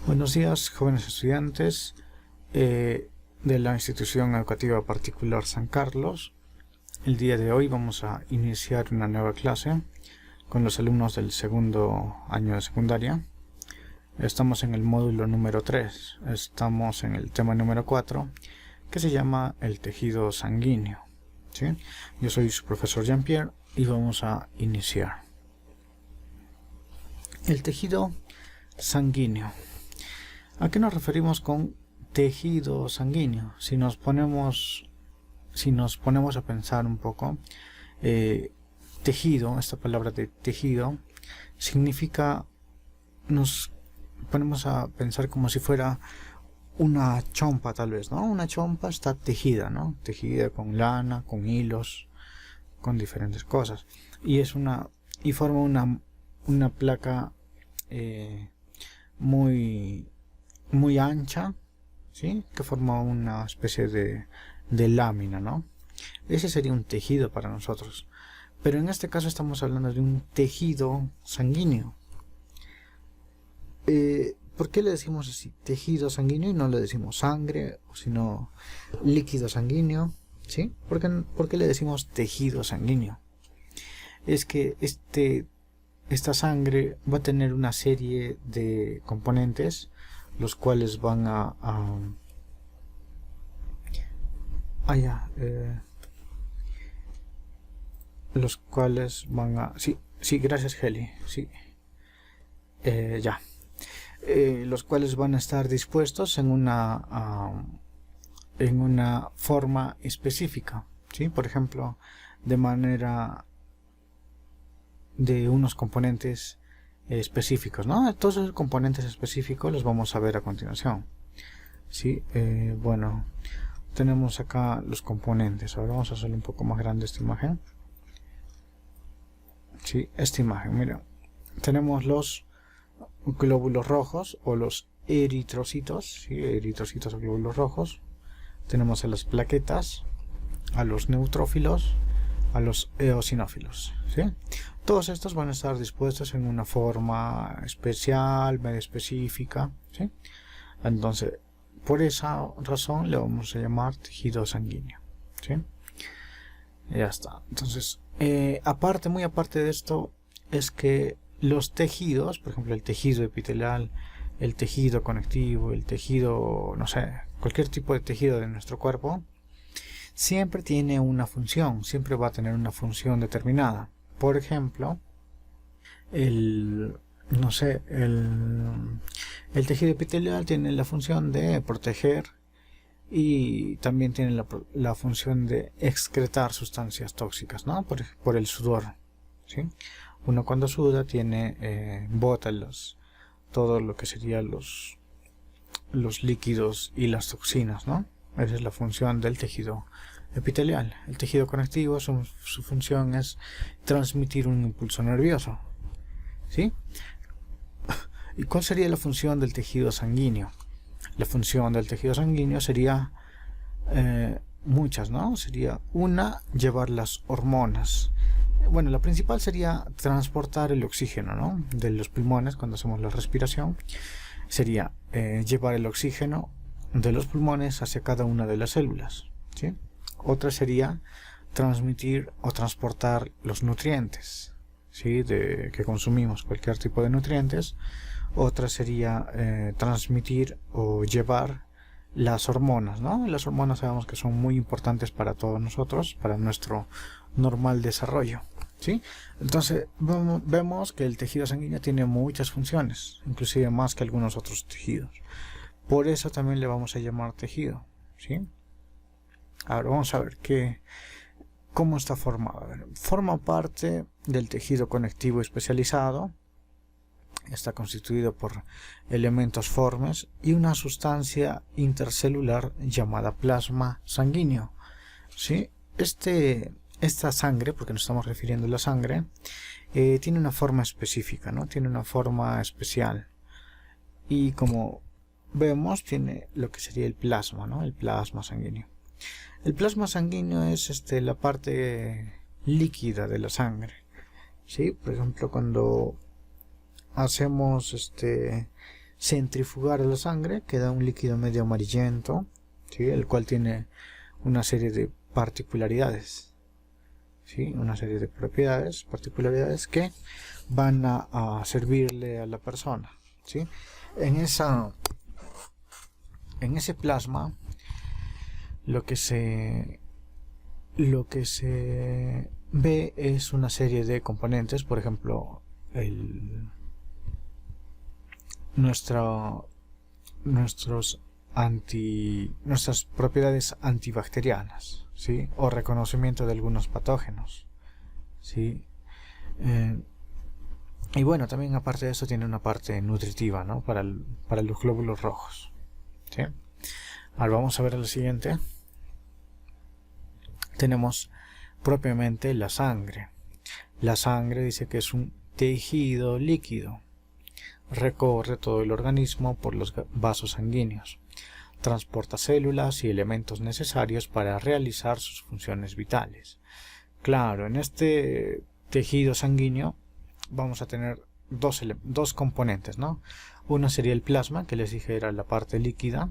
Buenos días, jóvenes estudiantes de la institución educativa particular San Carlos. El día de hoy vamos a iniciar una nueva clase con los alumnos del segundo año de secundaria. Estamos en el módulo número 3, estamos en el tema número 4, que se llama el tejido sanguíneo. ¿Sí? Yo soy su profesor Jean-Pierre y vamos a iniciar. El tejido sanguíneo. ¿A qué nos referimos con tejido sanguíneo? Si nos ponemos a pensar un poco, tejido, esta palabra de tejido, significa, nos ponemos a pensar como si fuera una chompa tal vez, ¿no? Una chompa está tejida, ¿no? Tejida con lana, con hilos, con diferentes cosas. Y forma una placa muy ancha, ¿sí? Que forma una especie de lámina, ¿no? Ese sería un tejido para nosotros. Pero en este caso estamos hablando de un tejido sanguíneo. ¿Por qué le decimos así? Tejido sanguíneo y no le decimos sangre, sino líquido sanguíneo, ¿sí? ¿Por qué le decimos tejido sanguíneo? Es que esta sangre va a tener una serie de componentes, los cuales van sí, gracias Heli, sí, los cuales van a estar dispuestos en una forma específica, ¿sí? Por ejemplo, de manera de unos componentes específicos, ¿no? Todos esos componentes específicos los vamos a ver a continuación, ¿sí? Bueno, tenemos acá los componentes. Ahora vamos a hacer un poco más grande esta imagen. Sí, esta imagen, miren, tenemos los glóbulos rojos o los eritrocitos, ¿sí? Eritrocitos o glóbulos rojos. Tenemos a las plaquetas, a los neutrófilos, a los eosinófilos, ¿sí? Todos estos van a estar dispuestos en una forma especial, medio específica, ¿sí? Entonces, por esa razón le vamos a llamar tejido sanguíneo, ¿sí? Ya está. Entonces, muy aparte de esto, es que los tejidos, por ejemplo, el tejido epitelial, el tejido conectivo, el tejido, no sé, cualquier tipo de tejido de nuestro cuerpo, siempre tiene una función, siempre va a tener una función determinada. Por ejemplo, el tejido epitelial tiene la función de proteger y también tiene la función de excretar sustancias tóxicas, ¿no? Por el sudor, ¿sí? Uno cuando suda bota todo lo que serían los líquidos y las toxinas, ¿no? Esa es la función del tejido epitelial. El tejido conectivo, su función es transmitir un impulso nervioso, ¿sí? ¿Y cuál sería la función del tejido sanguíneo? La función del tejido sanguíneo sería muchas, ¿no? Sería una, llevar las hormonas. Bueno, la principal sería transportar el oxígeno, ¿no? De los pulmones cuando hacemos la respiración. Sería llevar el oxígeno de los pulmones hacia cada una de las células, ¿sí? Otra sería transmitir o transportar los nutrientes, ¿sí? Que consumimos, cualquier tipo de nutrientes. Otra sería transmitir o llevar las hormonas, ¿no? Las hormonas sabemos que son muy importantes para todos nosotros, para nuestro normal desarrollo, ¿sí? Entonces vemos que el tejido sanguíneo tiene muchas funciones, inclusive más que algunos otros tejidos. Por eso también le vamos a llamar tejido, ¿sí? Ahora vamos a ver cómo está formado. A ver, forma parte del tejido conectivo especializado. Está constituido por elementos formes y una sustancia intercelular llamada plasma sanguíneo, ¿sí? Esta sangre, porque nos estamos refiriendo a la sangre, tiene una forma específica, ¿no? Tiene una forma especial. Y como vemos, tiene lo que sería el plasma, ¿no? El plasma sanguíneo. El plasma sanguíneo es la parte líquida de la sangre, ¿sí? Por ejemplo, cuando hacemos centrifugar la sangre, queda un líquido medio amarillento, ¿sí? El cual tiene una serie de particularidades, ¿sí? Una serie de particularidades que van a servirle a la persona, ¿sí? En ese plasma lo que se ve es una serie de componentes, por ejemplo, nuestras propiedades antibacterianas, ¿sí? O reconocimiento de algunos patógenos, ¿sí? Y bueno, también aparte de eso tiene una parte nutritiva, ¿no? para los glóbulos rojos, ¿sí? Ahora vamos a ver el siguiente. Tenemos propiamente la sangre. La sangre dice que es un tejido líquido. Recorre todo el organismo por los vasos sanguíneos. Transporta células y elementos necesarios para realizar sus funciones vitales. Claro, en este tejido sanguíneo vamos a tener dos componentes, ¿no? Una sería el plasma, que les dije era la parte líquida,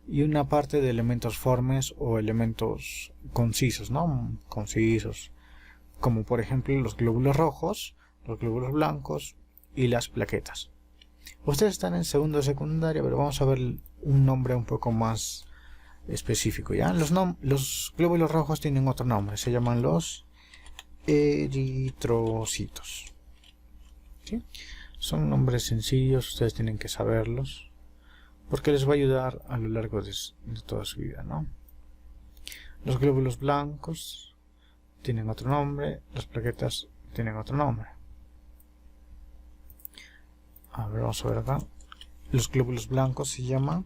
y una parte de elementos formes o elementos concisos, ¿no? Concisos, como por ejemplo los glóbulos rojos, los glóbulos blancos y las plaquetas. Ustedes están en segundo de secundaria, pero vamos a ver un nombre un poco más específico, ¿ya? Los glóbulos rojos tienen otro nombre, se llaman los eritrocitos, ¿sí? Son nombres sencillos, ustedes tienen que saberlos, porque les va a ayudar a lo largo de toda su vida, ¿no? Los glóbulos blancos tienen otro nombre, las plaquetas tienen otro nombre. A ver, vamos a ver acá. Los glóbulos blancos se llaman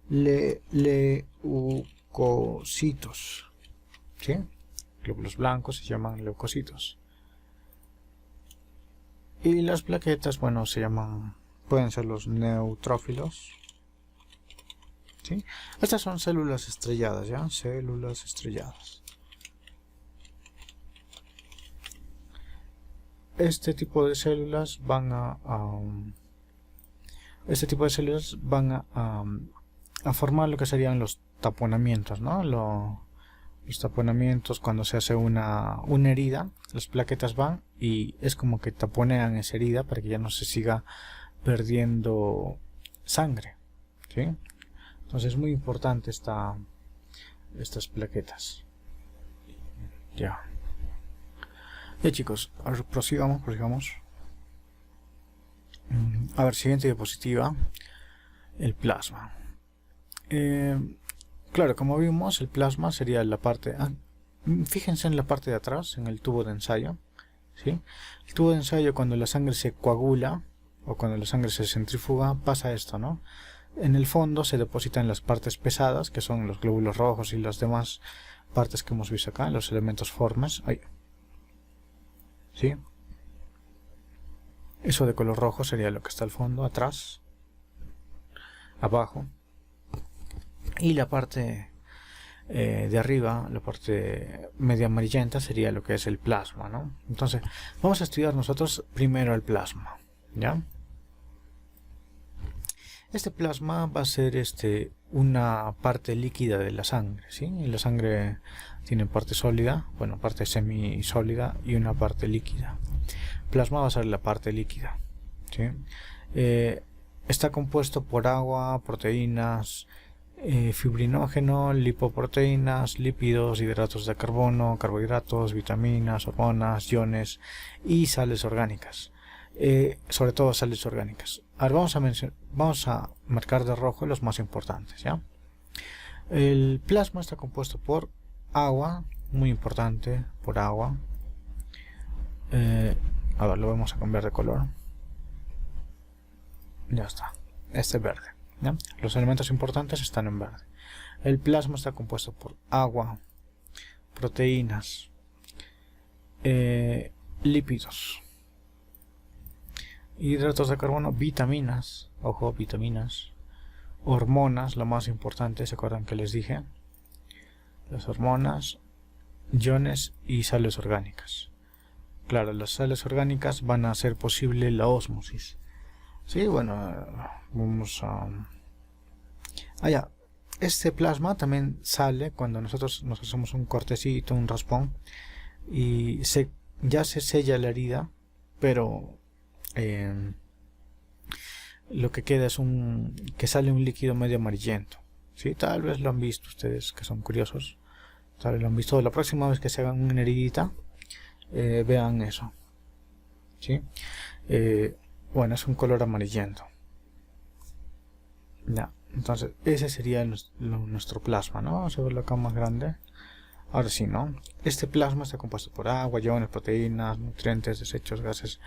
leucocitos, ¿sí? Glóbulos blancos se llaman leucocitos. Y las plaquetas, bueno, pueden ser los neutrófilos, ¿sí? Estas son células estrelladas, ¿ya? Células estrelladas. Este tipo de células van a formar lo que serían los taponamientos, ¿no? Los taponamientos, cuando se hace una herida, las plaquetas van y es como que taponean esa herida para que ya no se siga perdiendo sangre, ¿sí? Entonces es muy importante estas plaquetas. Ya chicos, ahora prosigamos. A ver, siguiente diapositiva. El plasma. Claro, como vimos, el plasma sería la parte... fíjense en la parte de atrás, en el tubo de ensayo, ¿sí? El tubo de ensayo, cuando la sangre se coagula o cuando la sangre se centrifuga, pasa esto, ¿no? En el fondo se depositan las partes pesadas, que son los glóbulos rojos y las demás partes que hemos visto acá, los elementos formes. ¿Sí? Eso de color rojo sería lo que está al fondo, atrás, abajo. Y la parte de arriba, la parte media amarillenta, sería lo que es el plasma, ¿no? Entonces, vamos a estudiar nosotros primero el plasma, ¿ya? Este plasma va a ser una parte líquida de la sangre, ¿sí? Y la sangre tiene parte sólida, bueno, parte semisólida y una parte líquida. Plasma va a ser la parte líquida, ¿sí? Está compuesto por agua, proteínas, fibrinógeno, lipoproteínas, lípidos, hidratos de carbono, carbohidratos, vitaminas, hormonas, iones y sales orgánicas. Sobre todo sales orgánicas. Ahora vamos a marcar de rojo los más importantes, ¿ya? El plasma está compuesto por agua, muy importante, por agua. A ver, lo vamos a cambiar de color. Ya está, este es verde, ¿ya? Los elementos importantes están en verde. El plasma está compuesto por agua, proteínas, lípidos, hidratos de carbono, vitaminas, ojo, vitaminas, hormonas, lo más importante, ¿se acuerdan que les dije? Las hormonas, iones y sales orgánicas. Claro, las sales orgánicas van a hacer posible la ósmosis. Sí, bueno, vamos a... ya. Este plasma también sale cuando nosotros nos hacemos un cortecito, un raspón, y ya se sella la herida, pero lo que queda es que sale un líquido medio amarillento. ¿Sí? Tal vez lo han visto ustedes que son curiosos, tal vez lo han visto. La próxima vez que se hagan una heridita, vean eso. ¿Sí? Bueno, es un color amarillento. Ya, entonces ese sería nuestro plasma, ¿no? Vamos a verlo acá más grande. Ahora sí, ¿no? Este plasma está compuesto por agua, iones, proteínas, nutrientes, desechos, gases,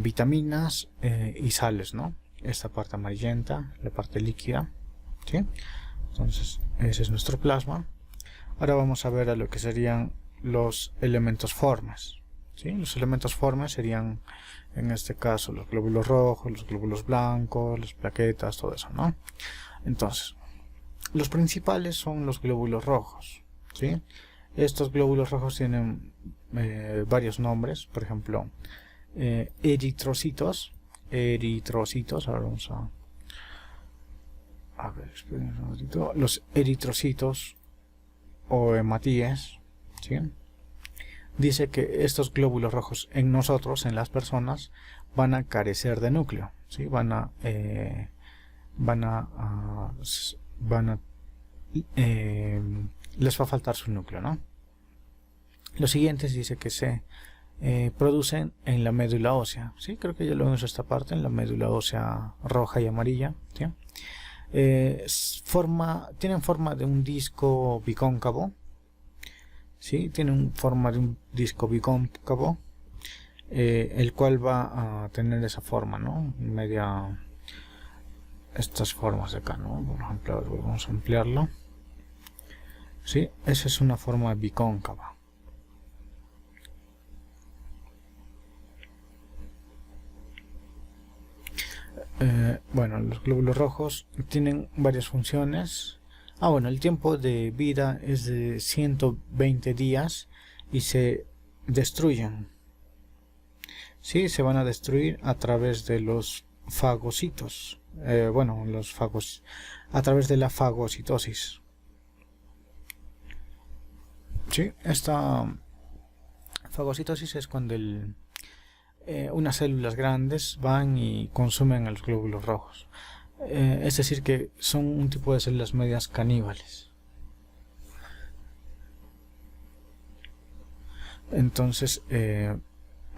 vitaminas y sales, ¿no? Esta parte amarillenta, la parte líquida, ¿sí? Entonces ese es nuestro plasma. Ahora vamos a ver a lo que serían los elementos formes, ¿sí? Los elementos formes serían, en este caso, los glóbulos rojos, los glóbulos blancos, las plaquetas, todo eso, ¿no? Entonces, los principales son los glóbulos rojos, ¿sí? Estos glóbulos rojos tienen varios nombres, por ejemplo, eritrocitos. Ahora vamos a ver, esperen un momentito. Los eritrocitos o hematíes, ¿sí? Dice que estos glóbulos rojos en nosotros, en las personas, van a carecer de núcleo, ¿sí? Les va a faltar su núcleo, ¿no? Los siguientes dice que se producen en la médula ósea, ¿sí? Creo que ya lo vemos esta parte, en la médula ósea roja y amarilla, ¿sí? Tienen forma de un disco bicóncavo, ¿sí? Tienen forma de un disco bicóncavo, el cual va a tener esa forma, ¿no? Media, estas formas de acá, ¿no? Por ejemplo, vamos a ampliarlo, ¿sí? Esa es una forma bicóncava. Bueno, los glóbulos rojos tienen varias funciones. Bueno, el tiempo de vida es de 120 días y se destruyen. Sí, se van a destruir a través de los fagocitos. A través de la fagocitosis. Sí, esta fagocitosis es cuando unas células grandes van y consumen a los glóbulos rojos. Es decir, que son un tipo de células medias caníbales. Entonces,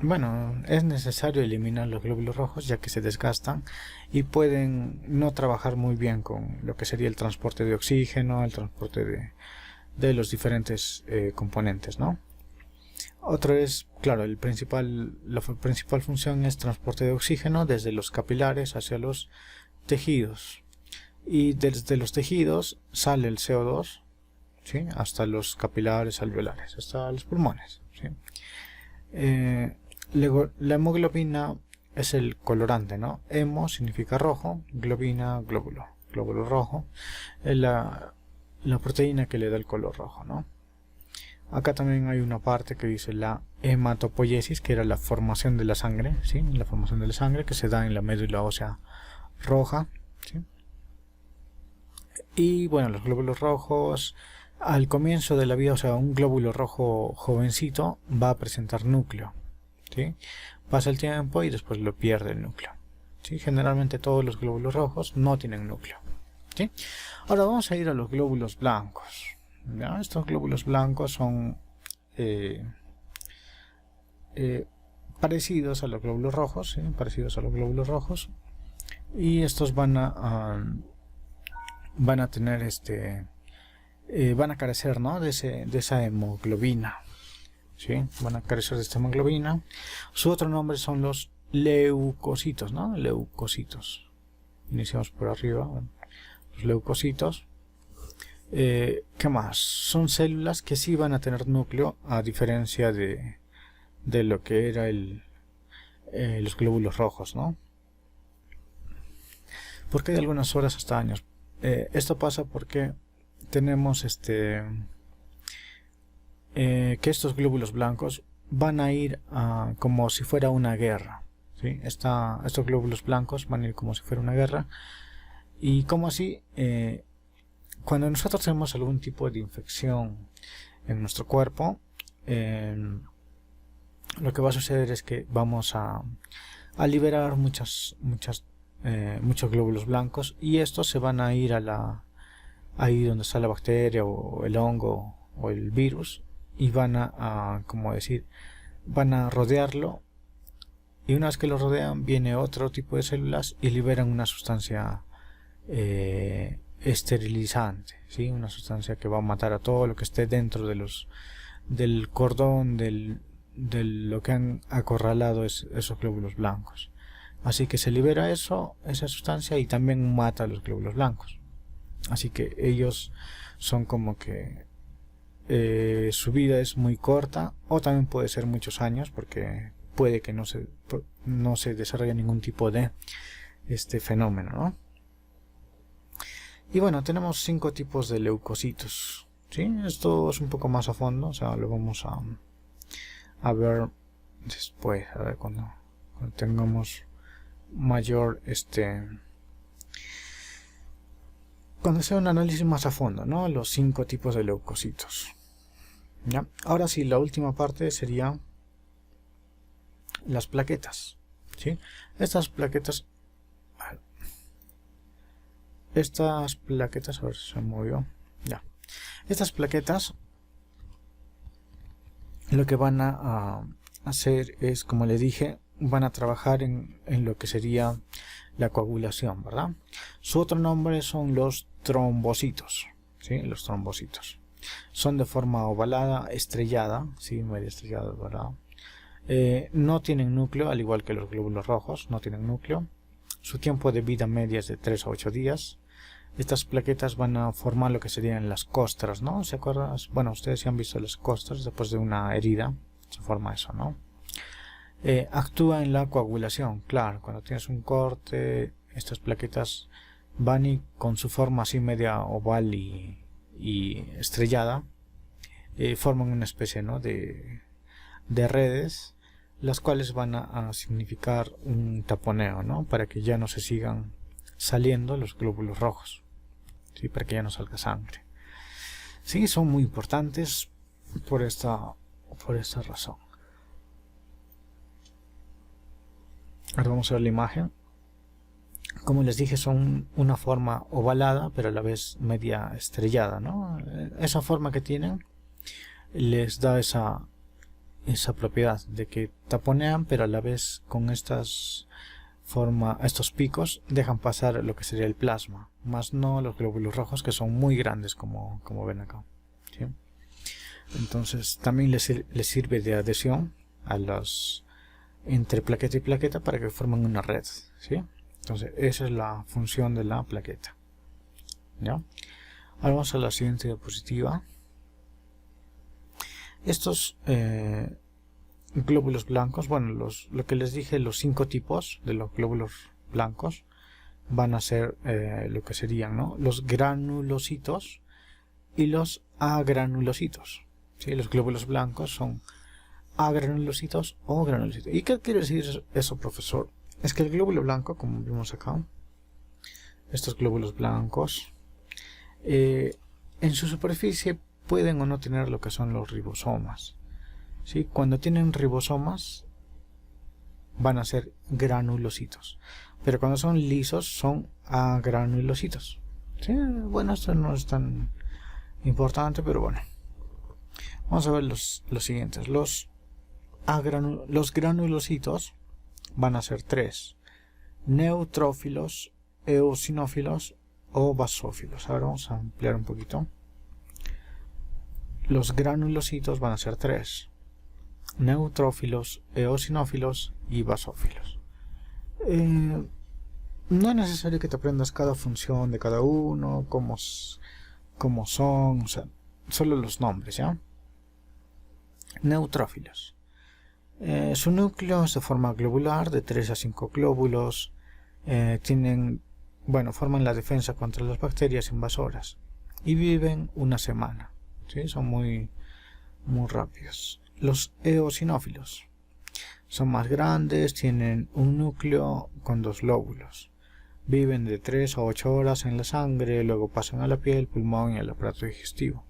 bueno, es necesario eliminar los glóbulos rojos ya que se desgastan y pueden no trabajar muy bien con lo que sería el transporte de oxígeno, el transporte de los diferentes componentes, ¿no? Otro es, claro, la principal función es transporte de oxígeno desde los capilares hacia los tejidos, y desde los tejidos sale el CO2, ¿sí? Hasta los capilares alveolares, hasta los pulmones, ¿sí? Luego, la hemoglobina es el colorante, ¿no? Hemo significa rojo, globina, glóbulo rojo, es la proteína que le da el color rojo, ¿no? Acá también hay una parte que dice la hematopoiesis, que era la formación de la sangre, ¿sí? La formación de la sangre que se da en la médula ósea roja, ¿sí? Y bueno, los glóbulos rojos al comienzo de la vida, o sea, un glóbulo rojo jovencito va a presentar núcleo, ¿sí? Pasa el tiempo y después lo pierde el núcleo, ¿sí? Generalmente todos los glóbulos rojos no tienen núcleo, ¿sí? Ahora vamos a ir a los glóbulos blancos. ¿Ya? Estos glóbulos blancos son parecidos a los glóbulos rojos, ¿sí? Parecidos a los glóbulos rojos, y estos van a tener van a carecer, ¿no? de esa hemoglobina, ¿sí? Van a carecer de esta hemoglobina. Su otro nombre son los leucocitos, ¿no? Leucocitos. Iniciamos por arriba, bueno, los leucocitos. ¿Qué más? Son células que sí van a tener núcleo, a diferencia de lo que era los glóbulos rojos, ¿no? Porque de algunas horas hasta años. Esto pasa porque tenemos que estos glóbulos blancos van a ir como si fuera una guerra, ¿sí? Estos glóbulos blancos van a ir como si fuera una guerra. Y como así, cuando nosotros tenemos algún tipo de infección en nuestro cuerpo, lo que va a suceder es que vamos a liberar muchos glóbulos blancos, y estos se van a ir ahí donde está la bacteria o el hongo o el virus, y van van a rodearlo, y una vez que lo rodean viene otro tipo de células y liberan una sustancia esterilizante, ¿sí? Una sustancia que va a matar a todo lo que esté dentro del cordón de lo que han acorralado esos glóbulos blancos. Así que se libera esa sustancia, y también mata a los glóbulos blancos. Así que ellos son como que su vida es muy corta, o también puede ser muchos años, porque puede que no se desarrolle ningún tipo de fenómeno, ¿no? Y bueno, tenemos 5 tipos de leucocitos, ¿sí? Esto es un poco más a fondo, o sea, lo vamos a ver después, a ver, cuando tengamos mayor cuando sea un análisis más a fondo, ¿no? Los 5 tipos de leucocitos. ¿Ya? Ahora sí, la última parte sería las plaquetas, ¿sí? Estas plaquetas, a ver si se movió, ya. Estas plaquetas lo que van a hacer es, como le dije, van a trabajar en lo que sería la coagulación, ¿verdad? Su otro nombre son los trombocitos, ¿sí? Los trombocitos son de forma ovalada, estrellada, ¿sí? Media estrellada, ¿verdad? No tienen núcleo, al igual que los glóbulos rojos, no tienen núcleo. Su tiempo de vida media es de 3 a 8 días. Estas plaquetas van a formar lo que serían las costras, ¿no? ¿Se acuerdan? Bueno, ustedes ya han visto las costras después de una herida, se forma eso, ¿no? Actúa en la coagulación, claro, cuando tienes un corte, estas plaquetas van y con su forma así media oval y estrellada, forman una especie, ¿no? de redes, las cuales van a significar un taponeo, ¿no? Para que ya no se sigan saliendo los glóbulos rojos, ¿sí? Para que ya no salga sangre. Sí, son muy importantes por esta razón. Ahora vamos a ver la imagen. Como les dije, son una forma ovalada, pero a la vez media estrellada, ¿no? Esa forma que tienen les da esa propiedad de que taponean, pero a la vez con estos picos dejan pasar lo que sería el plasma, más no los glóbulos rojos, que son muy grandes, como ven acá, ¿sí? Entonces también les sirve de adhesión entre plaqueta y plaqueta para que formen una red, ¿sí? Entonces esa es la función de la plaqueta, ¿ya? Ahora vamos a la siguiente diapositiva. Estos glóbulos blancos, bueno, lo que les dije, los 5 tipos de los glóbulos blancos van a ser lo que serían, ¿no? Los granulocitos y los agranulocitos, ¿sí? Los glóbulos blancos son agranulocitos o granulocitos. ¿Y qué quiere decir eso, profesor? Es que el glóbulo blanco, como vimos acá, estos glóbulos blancos, en su superficie pueden o no tener lo que son los ribosomas, ¿sí? Cuando tienen ribosomas van a ser granulocitos, pero cuando son lisos son agranulocitos, ¿sí? Bueno, esto no es tan importante, pero bueno, vamos a ver los siguientes. Los granulocitos van a ser 3: neutrófilos, eosinófilos o basófilos. Ahora vamos a ampliar un poquito. Los granulocitos van a ser 3: neutrófilos, eosinófilos y basófilos. No es necesario que te aprendas cada función de cada uno, cómo son, o sea, solo los nombres, ¿ya? Neutrófilos. Su núcleo es de forma globular, de 3 a 5 glóbulos. Forman la defensa contra las bacterias invasoras y viven una semana, ¿sí? Son muy rápidos. Los eosinófilos Son más grandes, tienen un núcleo con 2 lóbulos. Viven de 3 a 8 horas en la sangre, luego pasan a la piel, pulmón y al aparato digestivo.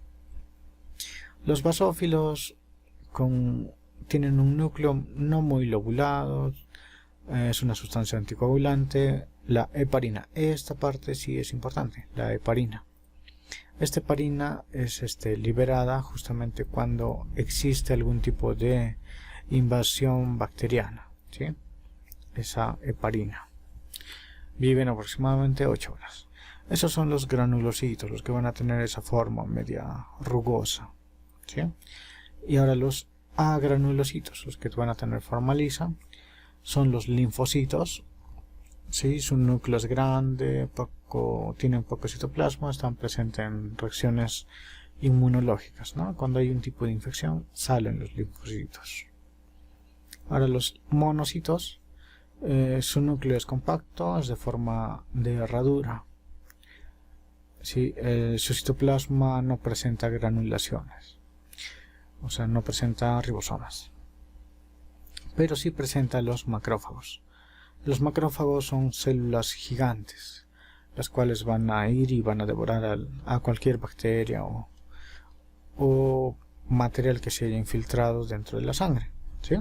Los basófilos tienen un núcleo no muy lobulado, es una sustancia anticoagulante, la heparina. Esta parte sí es importante, la heparina. Esta heparina es liberada justamente cuando existe algún tipo de invasión bacteriana, ¿sí? Esa heparina. Viven aproximadamente 8 horas. Esos son los granulocitos, los que van a tener esa forma media rugosa, ¿sí? Y ahora los agranulocitos, los que van a tener forma lisa, son los linfocitos, ¿sí? Su núcleo es grande, tienen poco citoplasma, están presentes en reacciones inmunológicas, ¿no? Cuando hay un tipo de infección salen los linfocitos. Ahora los monocitos, su núcleo es compacto, es de forma de herradura, ¿sí? Su citoplasma no presenta granulaciones, o sea, no presenta ribosomas, pero sí presenta los macrófagos. Los macrófagos son células gigantes, las cuales van a ir y van a devorar a cualquier bacteria o material que se haya infiltrado dentro de la sangre, ¿sí?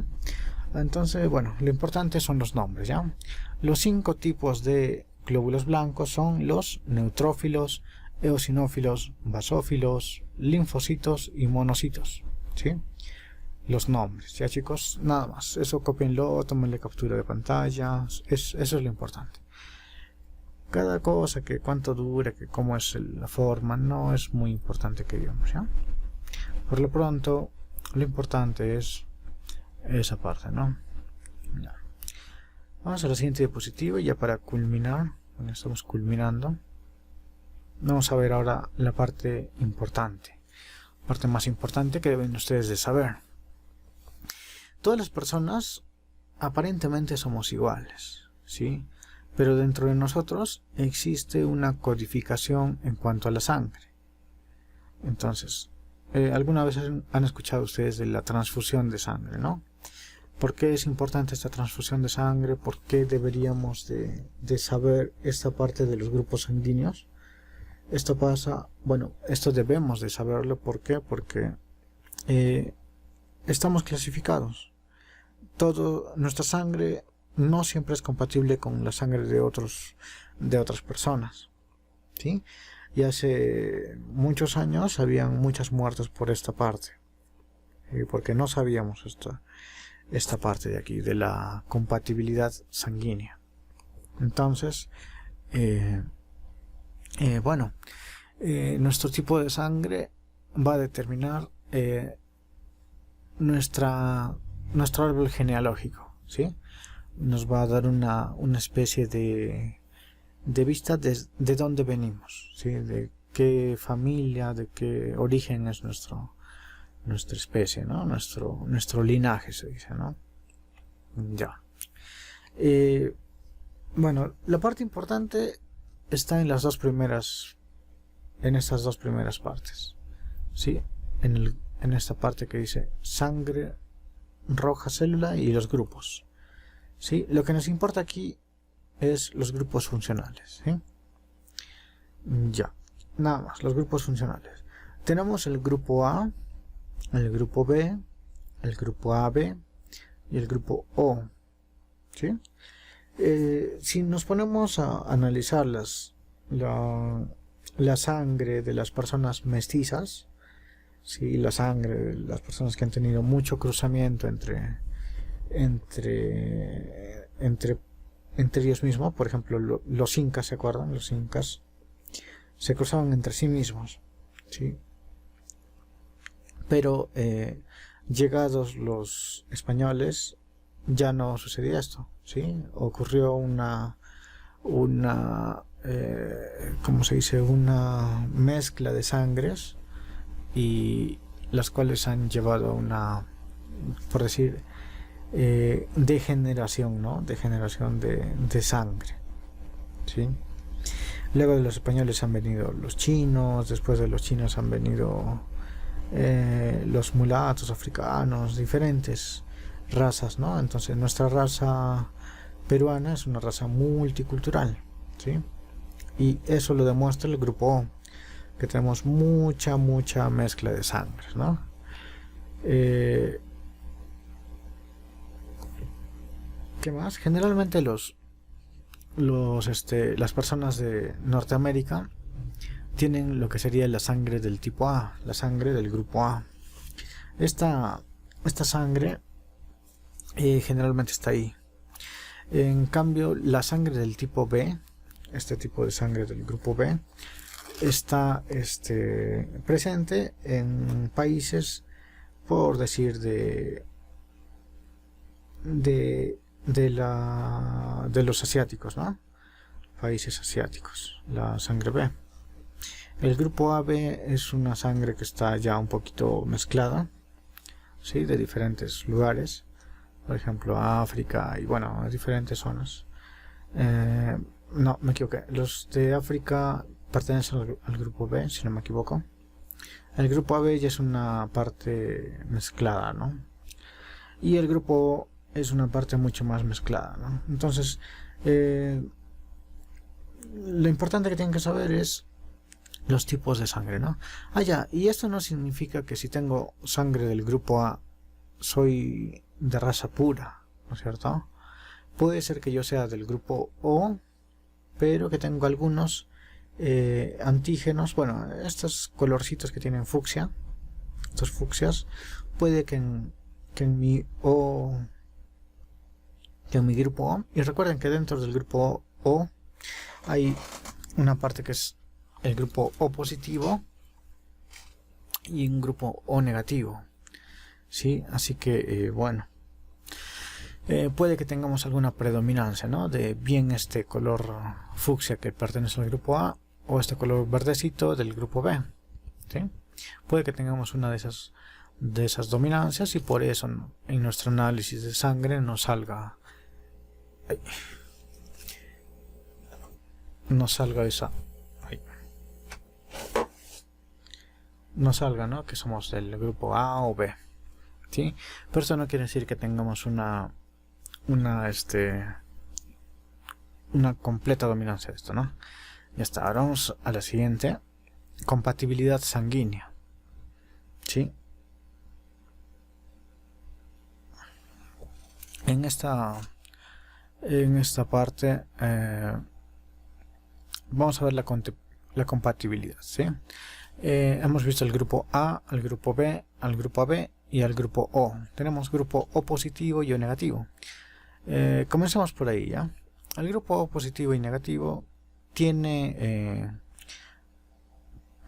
Entonces, bueno, lo importante son los nombres, ¿ya? Los 5 tipos de glóbulos blancos son los neutrófilos, eosinófilos, basófilos, linfocitos y monocitos, ¿sí? Los nombres, ya chicos, nada más. Eso cópienlo, tómenle captura de pantalla, eso es lo importante. Cada cosa, que cuánto dura, que cómo es la forma, no es muy importante que digamos, ¿ya? Por lo pronto, lo importante es esa parte, ¿no? Ya. Vamos a la siguiente diapositiva, ya para culminar. Bueno, estamos culminando. Vamos a ver ahora la parte importante, parte más importante que deben ustedes de saber. Todas las personas aparentemente somos iguales, ¿sí? Pero dentro de nosotros existe una codificación en cuanto a la sangre. Entonces, alguna vez han escuchado ustedes de la transfusión de sangre, ¿no? ¿Por qué es importante esta transfusión de sangre? ¿Por qué deberíamos de saber esta parte de los grupos sanguíneos? Esto pasa, bueno, esto debemos de saberlo. ¿Por qué? Porque estamos clasificados. Nuestra sangre no siempre es compatible con la sangre de otras personas, ¿sí? Y hace muchos años habían muchas muertes por esta parte, porque no sabíamos esta parte de aquí, de la compatibilidad sanguínea. Entonces, bueno, nuestro tipo de sangre va a determinar nuestro árbol genealógico, ¿sí? Nos va a dar una especie de vista de dónde venimos, ¿sí? De qué familia, de qué origen es nuestra especie, ¿no? Nuestro linaje, se dice, ¿no? Ya. Bueno, la parte importante está en estas dos primeras partes, ¿sí? En esta parte que dice sangre roja célula y los grupos, ¿sí? Lo que nos importa aquí es los grupos funcionales, ¿sí? Ya, nada más, los grupos funcionales. Tenemos el grupo A, el grupo B, el grupo AB y el grupo O, ¿sí? Si nos ponemos a analizar la sangre de las personas mestizas, ¿sí? La sangre de las personas que han tenido mucho cruzamiento entre ellos mismos, por ejemplo, los incas, ¿se acuerdan? Los incas se cruzaban entre sí mismos, ¿sí? Pero llegados los españoles ya no sucedía esto, ¿sí? Ocurrió ¿cómo se dice? Una mezcla de sangres, y las cuales han llevado a una, por decir, degeneración, ¿no? Degeneración de sangre, ¿sí? Luego de los españoles han venido los chinos, después de los chinos han venido los mulatos africanos, diferentes razas, ¿no? Entonces nuestra raza peruana es una raza multicultural, ¿sí? Y eso lo demuestra el grupo O, que tenemos mucha mezcla de sangre, ¿no? ¿Qué más? Generalmente las personas de Norteamérica tienen lo que sería la sangre del tipo A, la sangre del grupo A. Esta sangre generalmente está ahí. En cambio, la sangre del tipo B, este tipo de sangre del grupo B, está presente en países, por decir, de los asiáticos, ¿no? Países asiáticos, la sangre B. El grupo AB es una sangre que está ya un poquito mezclada, ¿sí? De diferentes lugares, por ejemplo África y bueno, diferentes zonas. No, me equivoqué, los de África pertenecen al grupo B, si no me equivoco. El grupo AB ya es una parte mezclada, ¿no? Y el grupo es una parte mucho más mezclada, ¿no? Entonces, lo importante que tienen que saber es los tipos de sangre, ¿no? Ya, y esto no significa que si tengo sangre del grupo A soy de raza pura, ¿no es cierto? Puede ser que yo sea del grupo O, pero que tengo algunos antígenos, bueno, estos colorcitos que tienen fucsia, estos fucsias, puede que en mi O, que en mi grupo O, y recuerden que dentro del grupo O hay una parte que es el grupo O positivo y un grupo O negativo, ¿sí? Así que bueno, puede que tengamos alguna predominancia, ¿no? De bien este color fucsia que pertenece al grupo A o este color verdecito del grupo B, ¿sí? Puede que tengamos una de esas dominancias y por eso en nuestro análisis de sangre nos salga esa, no salga, ¿no? Que somos del grupo A o B, ¿sí? Pero eso no quiere decir que tengamos una completa dominancia de esto, ¿no? Ya está, ahora vamos a la siguiente, compatibilidad sanguínea, ¿sí? En esta parte vamos a ver la compatibilidad, ¿sí? Hemos visto el grupo A, al grupo B, al grupo AB y al grupo O. Tenemos grupo O positivo y O negativo. Comencemos por ahí, ¿ya? El grupo O positivo y negativo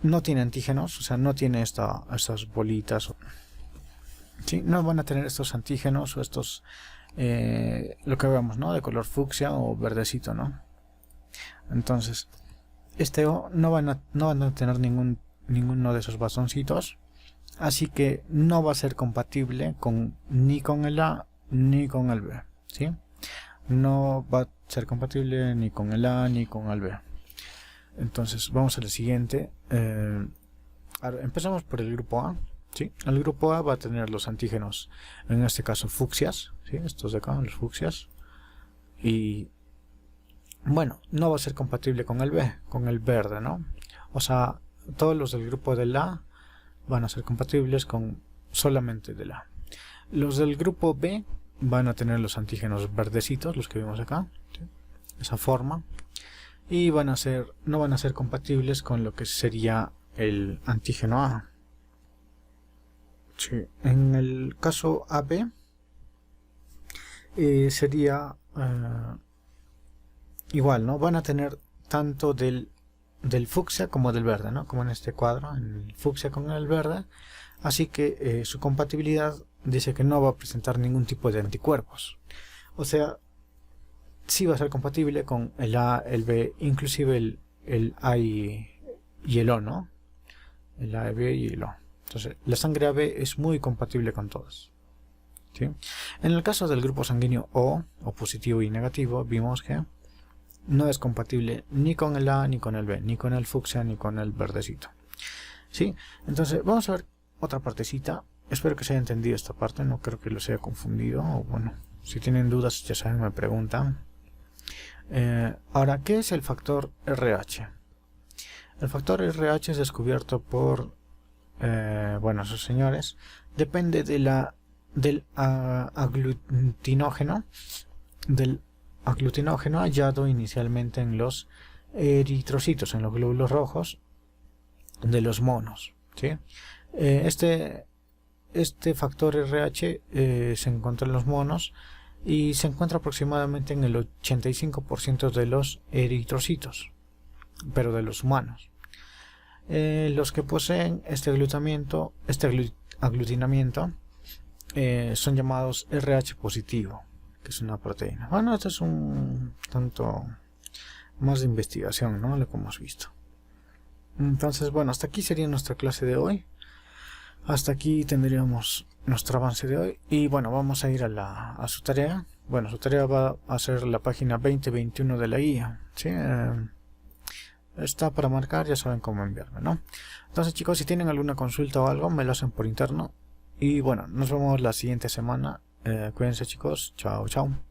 no tiene antígenos, o sea, no tiene estas bolitas, ¿sí? No van a tener estos antígenos o estos, lo que vemos, ¿no? De color fucsia o verdecito, ¿no? Entonces, O no van a tener ninguno de esos bastoncitos, así que no va a ser compatible ni con el A ni con el B, ¿sí? No va a ser compatible ni con el A ni con el B. Entonces vamos al siguiente. Ahora, empezamos por el grupo A, ¿sí? El grupo A va a tener los antígenos, en este caso fucsias, ¿sí? Estos de acá, los fucsias, y bueno, no va a ser compatible con el B, con el verde, ¿no? O sea, todos los del grupo del A van a ser compatibles con solamente del A. Los del grupo B van a tener los antígenos verdecitos, los que vimos acá, ¿sí? Esa forma, y no van a ser compatibles con lo que sería el antígeno A. Sí. En el caso AB sería igual, ¿no? Van a tener tanto del fucsia como del verde, ¿no? Como en este cuadro, el fucsia con el verde. Así que su compatibilidad dice que no va a presentar ningún tipo de anticuerpos. O sea, sí va a ser compatible con el A, el B, inclusive el A y el O, ¿no? El A, el B y el O. Entonces, la sangre AB es muy compatible con todas, ¿sí? En el caso del grupo sanguíneo O positivo y negativo, vimos que no es compatible ni con el A ni con el B, ni con el fucsia ni con el verdecito, ¿sí? Entonces vamos a ver otra partecita. espero que se haya entendido esta parte, no creo que los haya confundido, o bueno, si tienen dudas ya saben, me preguntan. Ahora, ¿qué es el factor RH? El factor RH es descubierto por, bueno, esos señores, depende del aglutinógeno hallado inicialmente en los eritrocitos, en los glóbulos rojos de los monos, ¿sí? Este factor RH se encuentra en los monos y se encuentra aproximadamente en el 85% de los eritrocitos, pero de los humanos. Los que poseen este aglutinamiento son llamados RH positivo, que es una proteína. Bueno, esto es un tanto más de investigación, ¿no? Lo que hemos visto. Entonces, bueno, hasta aquí sería nuestra clase de hoy. Hasta aquí tendríamos nuestro avance de hoy. Y bueno, vamos a ir a su tarea. Bueno, su tarea va a ser la página 20-21 de la guía, ¿sí? Está para marcar, ya saben cómo enviarme, ¿no? Entonces, chicos, si tienen alguna consulta o algo, me lo hacen por interno. Y bueno, nos vemos la siguiente semana. Cuídense, chicos. Chao, chao.